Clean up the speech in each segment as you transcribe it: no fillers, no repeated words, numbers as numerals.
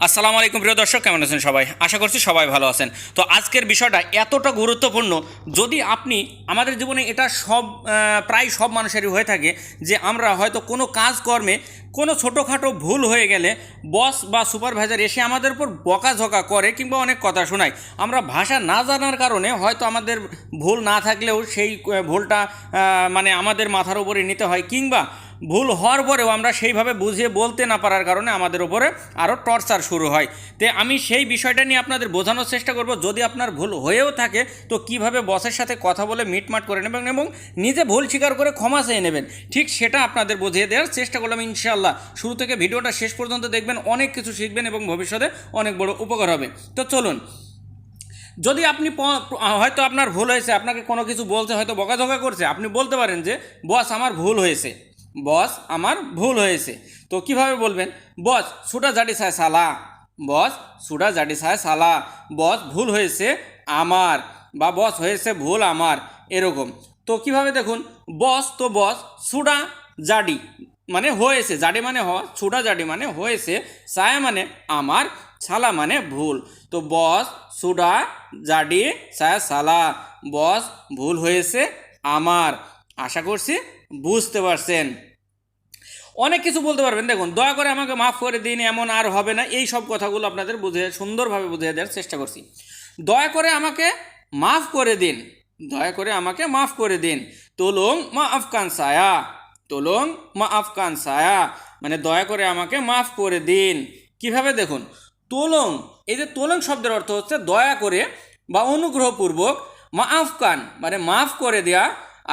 আসসালামু আলাইকুম প্রিয় দর্শক, কেমন আছেন সবাই? আশা করছি সবাই ভালো আছেন। তো আজকের বিষয়টা এতটা গুরুত্বপূর্ণ, যদি আপনি আমাদের জীবনে এটা প্রায় সব মানুষেরই হয়ে থাকে যে আমরা হয়তো কোনো কাজকর্মে কোনো ছোটোখাটো ভুল হয়ে গেলে বস বা সুপারভাইজার এসে আমাদের উপর বকাঝকা করে কিংবা অনেক কথা শোনায়। আমরা ভাষা না জানার কারণে হয়তো আমাদের ভুল না থাকলেও সেই ভুলটা মানে আমাদের মাথার উপরে নিতে হয়, কিংবা ভুল হওয়ার পরেও আমরা সেইভাবে বুঝিয়ে বলতে না পারার কারণে আমাদের উপরে আরও টর্চার শুরু হয়। তো আমি সেই বিষয়টা নিয়ে আপনাদের বোঝানোর চেষ্টা করব, যদি আপনার ভুল হয়েও থাকে তো কিভাবে বসের সাথে কথা বলে মিটমাট করে নেবেন এবং নিজে ভুল স্বীকার করে ক্ষমা চেয়ে নেবেন, ঠিক সেটা আপনাদের বুঝিয়ে দেওয়ার চেষ্টা করলাম। ইনশাআল্লাহ শুরু থেকে ভিডিওটা শেষ পর্যন্ত দেখবেন, অনেক কিছু শিখবেন এবং ভবিষ্যতে অনেক বড় উপকার হবে। তো চলুন, যদি আপনি হয়তো আপনার ভুল হয়েছে, আপনাকে কোনো কিছু বলতে হয়তো বকাঝকা করছে, আপনি বলতে পারেন যে বস আমার ভুল হয়েছে, বস আমার ভুল হয়েছে। তো কিভাবে বলবেন? বস সুডা জাডি সায় সালা, বস সুডা জাডি সায় সালা, বস ভুল হয়েছে আমার, বা বস হয়েছে ভুল আমার, এরকম। তো কিভাবে দেখুন, বস তো বস, সুডা জাডি মানে হয়েছে, জাডি মানে হওয়া, সুডা জাডি মানে হয়েছে, সায়া মানে আমার, সালা মানে ভুল। তো বস সুডা জাডি সায়া সালা, বস ভুল হয়েছে আমার। আশা করছি বুঝতে পারছেন। অনেক কিছু বলতে পারবেন। দেখুন, দয়া করে আমাকে মাফ করে দিন, এমন আর হবে না, এই সব কথাগুলো আপনাদের সুন্দরভাবে বুঝিয়ে দেওয়ার চেষ্টা করছি। দয়া করে আমাকে মাফ করে দিন, দয়া করে আমাকে মাফ করে দিন। তোলং মা আফকান সায়া, তোলং মা আফকান সায়া মানে দয়া করে আমাকে মাফ করে দিন। কিভাবে দেখুন, তোলং, এই যে তোলং শব্দের অর্থ হচ্ছে দয়া করে বা অনুগ্রহপূর্বক, মা আফকান মানে মাফ করে দেয়া,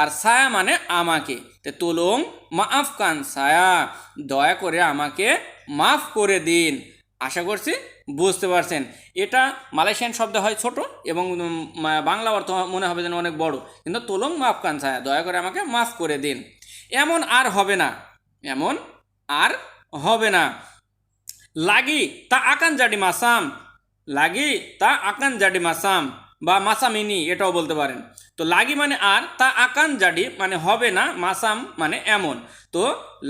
আর সায়া মানে আমাকে। তো তোলং মা আফকান সায়া, দয়া করে আমাকে মাফ করে দিন। আশা করছি বুঝতে পারছেন। এটা মালয়েশিয়ান শব্দ হয় ছোট, এবং বাংলা অর্থ মনে হবে যেন অনেক বড়, কিন্তু তোলং মা আফকান সায়া, দয়া করে আমাকে মাফ করে দিন। এমন আর হবে না, এমন আর হবে না। লাগি তা আকান জাডি মাসাম, লাগি তা আকান জাডি মাসাম বা মাসামিনি এটাও বলতে পারেন। তো লাগি মানে আর, তা আকান জাডি মানে হবে না, মাসাম মানে এমন। তো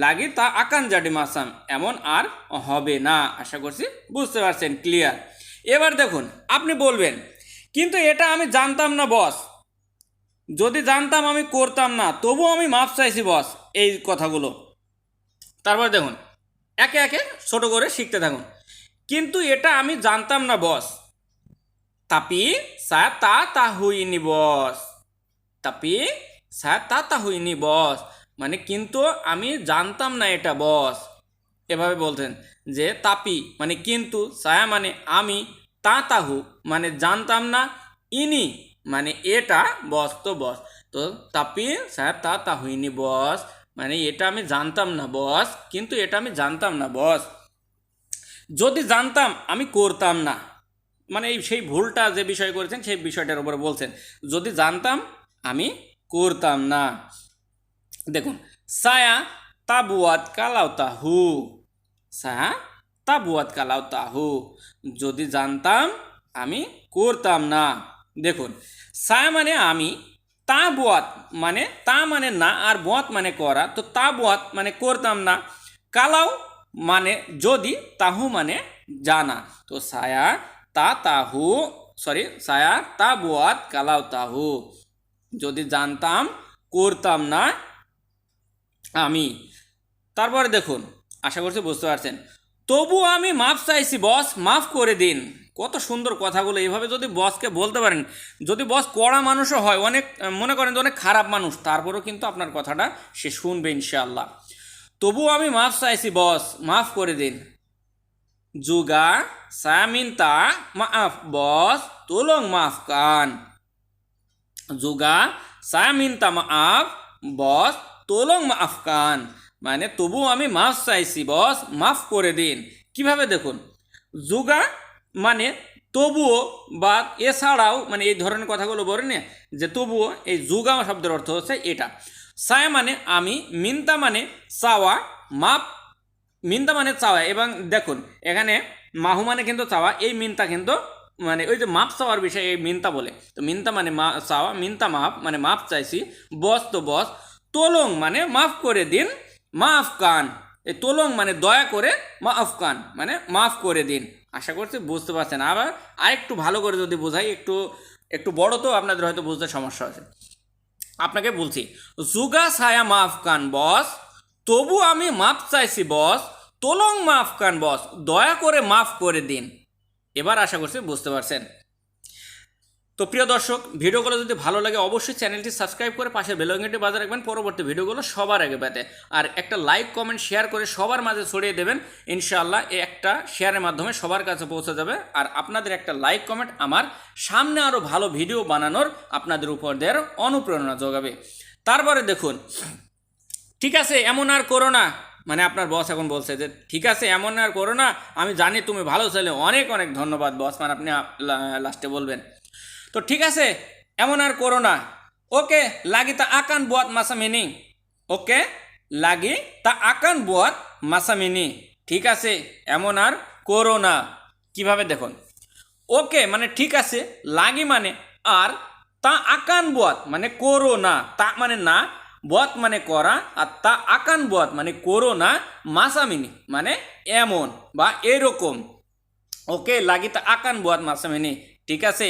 লাগি তা আকান জাডি মাসাম, এমন আর হবে না। আশা করছি বুঝতে পারছেন, ক্লিয়ার। এবার দেখুন, আপনি বলবেন কিন্তু এটা আমি জানতাম না বস, যদি জানতাম আমি করতাম না, তবু আমি মাফ চাইছি বস, এই কথাগুলো। তারপর দেখুন, একে একে ছোট করে শিখতে থাকুন। কিন্তু এটা আমি জানতাম না বস, tapi saya tak tahu ini bos, tapi saya tak tahu ini bos মানে কিন্তু আমি জানতাম না এটা বস। এভাবে বলতেন যে তাপি মানে কিন্তু, সায়া মানে আমি, তা তাহু মানে জানতাম না, ইনি মানে এটা, বস তো বস। তো তাপি সায়া তা তাহু ইনি বস মানে এটা আমি জানতাম না বস, কিন্তু এটা আমি জানতাম না বস। যদি জানতাম আমি করতাম না, মানে এই সেই ভুলটা যে বিষয় করেছেন সেই বিষয়টার উপরে বলছেন, যদি জানতাম আমি করতাম না। দেখুন, সায়া তাবুয়াত কালাও তাহু, সায়া তাবুয়াত কালাও তাহু, যদি জানতাম আমি করতাম না। দেখুন, সায়া মানে আমি, তা বুয়াত মানে তা মানে না, আর বুয়াত মানে করা, তো তা বুয়াত মানে করতাম না, কালাও মানে যদি, তাহু মানে জানা। তো সায়া তা তাহু, সরি, সায়া তা বুয়াত কালাও তাহু, যদি জানতাম করতাম না আমি। তারপরে দেখুন, আশা করছি বুঝতে পারছেন। তবু আমি মাফ চাইছি বস, মাফ করে দিন। কত সুন্দর কথাগুলো, এইভাবে যদি বসকে বলতে পারেন, যদি বস কড়া মানুষও হয়, অনেক মনে করেন যে অনেক খারাপ মানুষ, তারপরেও কিন্তু আপনার কথাটা সে শুনবে ইনশাআল্লাহ। তবু আমি মাফ চাইছি বস, মাফ করে দিন। juga saya minta maaf bos, tolong maafkan. juga saya minta maaf বস, তলং মাফকান মানে তবু আমি মাফ চাইছি বস, মাফ করে দিন। কিভাবে দেখুন, যুগা মানে তবুও বা এছাড়াও, মানে এই ধরনের কথাগুলো বলেন না, যে তবুও, এই যুগা শব্দের অর্থ হচ্ছে এটা। সায়া মানে আমি, মিন্তা মানে চাওয়া, মাফ মিন্তা মানে চাওয়া, এবং দেখুন এখানে মাহু মানে কিন্তু চাওয়া, এই মিন্তা কিন্তু মানে ওই যে মাপ চাওয়ার বিষয়ে এই মিন্তা বলে। তো মিন্তা মানে চাওয়া, মিন্তা মাপ মানে মাপ চাইছি, বস তো বস, তোলং মানে মাফ করে দিন, মাফ কান এই তোলং মানে দয়া করে, মাফ কান মানে মাফ করে দিন। আশা করছি বুঝতে পারছেন। আবার আরেকটু ভালো করে যদি বোঝাই, একটু একটু বড় তো আপনাদের হয়তো বুঝতে সমস্যা আছে। আপনাকে বলছি, জুগা ছায়া মাফ কান বস, তবু আমি মাফ চাইছি বস, তোলং মাফ কান বস, দয়া করে মাফ করে দিন। এবার আশা করছি বুঝতে পারছেন। তো প্রিয় দর্শক, ভিডিওগুলো যদি ভালো লাগে অবশ্যই চ্যানেলটি সাবস্ক্রাইব করে পাশের বেল আইকনটি বাজিয়ে রাখবেন পরবর্তী ভিডিওগুলো সবার আগে পেতে। আর একটা লাইক কমেন্ট শেয়ার করে সবার মাঝে ছড়িয়ে দেবেন। ইনশাআল্লাহ এই একটা শেয়ারের মাধ্যমে সবার কাছে পৌঁছে যাবে। আর আপনাদের একটা লাইক কমেন্ট আমার সামনে আরও ভালো ভিডিও বানানোর আপনাদের উপর দেওয়ার অনুপ্রেরণা যোগাবে। তারপরে দেখুন, ঠিক আছে এমন আর করো না, মানে আপনার বস এখন বলছে যে ঠিক আছে এমন আর করো না, আমি জানি তুমি ভালো ছেলে, অনেক অনেক ধন্যবাদ বস, মানে আপনি লাস্টে বলবেন। তো ঠিক আছে এমন আর করো না, ওকে lagi tak akan buat macam ini, ওকে lagi tak akan buat macam ini, ঠিক আছে এমন আর করো না। কিভাবে দেখুন, ওকে মানে ঠিক আছে, লাগি মানে আর, তা আকান বুয়াত মানে করো না, তা মানে না, বুয়াত মানে করা, আর তা আকান বুয়াত মানে করো না, মাসামিনি মানে এমন বা এরকম। ওকে লাগি তা আকান বুয়াত মাসামিনি, ঠিক আছে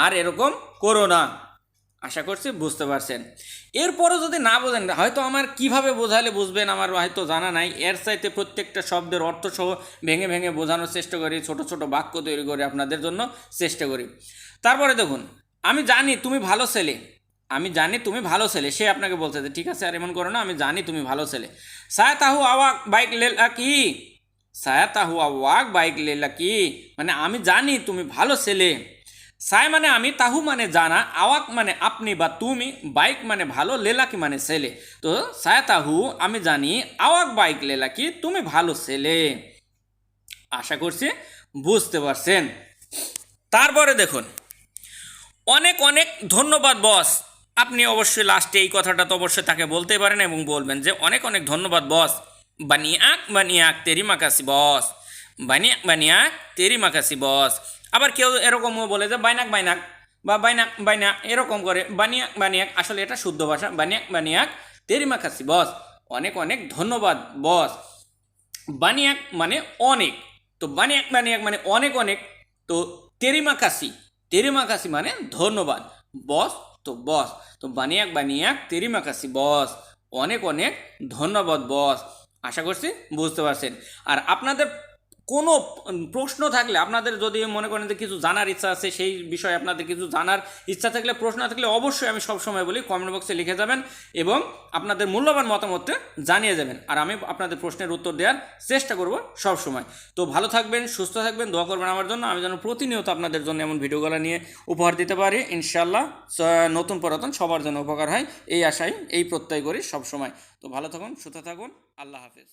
আর এরকম করো না। আশা করছি বুঝতে পারছেন। এরপরও যদি না বোঝেন, হয়তো আমার কিভাবে বোঝালে বুঝবেন আমার হয়তো জানা নাই, এর চাইতে প্রত্যেকটা শব্দের অর্থ সহ ভেঙে ভেঙে বোঝানোর চেষ্টা করি, ছোট ছোট বাক্য তৈরি করে আপনাদের জন্য চেষ্টা করি। তারপরে দেখুন, আমি জানি তুমি ভালো ছেলে, আমি জানি তুমি ভালো ছেলে, সে আপনাকে বলছে যে ঠিক আছে আর এমন করো না, আমি জানি তুমি ভালো ছেলে। সায়া তাহু আওয়াক বাইক লেলা কি, সায়া তাহু আওয়াক বাইক লেলা কি মানে আমি জানি তুমি ভালো ছেলে। সাই মানে আমি, তাহু মানে জানা, আওয়াক মানে আপনি বা তুমি, বাইক মানে ভালো, লেলাকি মানে ছেলে। তো সায়া তাহু আমি জানি, আওয়াক বাইক লেলাকি তুমি ভালো ছেলে। আশা করছি বুঝতে পারছেন। তারপরে দেখুন, অনেক অনেক ধন্যবাদ বস, আপনি অবশ্যই লাস্টে এই কথাটা তো অবশ্যই তাকে বলতে পারেন এবং বলবেন যে অনেক অনেক ধন্যবাদ বস। বানিয়াক তেরি মাকাসি বস, বানিয়াক তেরি মাকাসি বস। আবার কেউ এরকমও বলে যে বাইনাক বাইনাক বা বাইনাক বাইনা, এরকম করে বানিয়াক বানিয়াক, আসলে এটা শুদ্ধ ভাষা, বানিয়াক তেরি মাকাসি বস, অনেক অনেক ধন্যবাদ বস। বানিয়াক মানে অনেক, তো বানিয়াক মানে অনেক অনেক, তো তেরি মাকাসি মানে ধন্যবাদ, বস তো বস, তো বানিয়াক তেরি মাকাসি বস, অনেক অনেক ধন্যবাদ বস। আশা করছি বুঝতে পারছেন। আর আপনাদের কোনো প্রশ্ন থাকলে, আপনাদের যদি মনে করেন যে কিছু জানার ইচ্ছা আছে, সেই বিষয়ে আপনাদের কিছু জানার ইচ্ছা থাকলে, প্রশ্ন থাকলে অবশ্যই আমি সবসময় বলি কমেন্ট বক্সে লিখে যাবেন এবং আপনাদের মূল্যবান মতামতটা জানিয়ে যাবেন, আর আমি আপনাদের প্রশ্নের উত্তর দেওয়ার চেষ্টা করব সবসময়। তো ভালো থাকবেন, সুস্থ থাকবেন, দোয়া করবেন আমার জন্য, আমি যেন প্রতিনিয়ত আপনাদের জন্য এমন ভিডিওগুলো নিয়ে উপহার দিতে পারি। ইনশাআল্লাহ নতুন পুরাতন সবার জন্য উপকার হয় এই আশাই, এই প্রত্যয় করি সবসময়। তো ভালো থাকুন, সুস্থ থাকুন, আল্লাহ হাফেজ।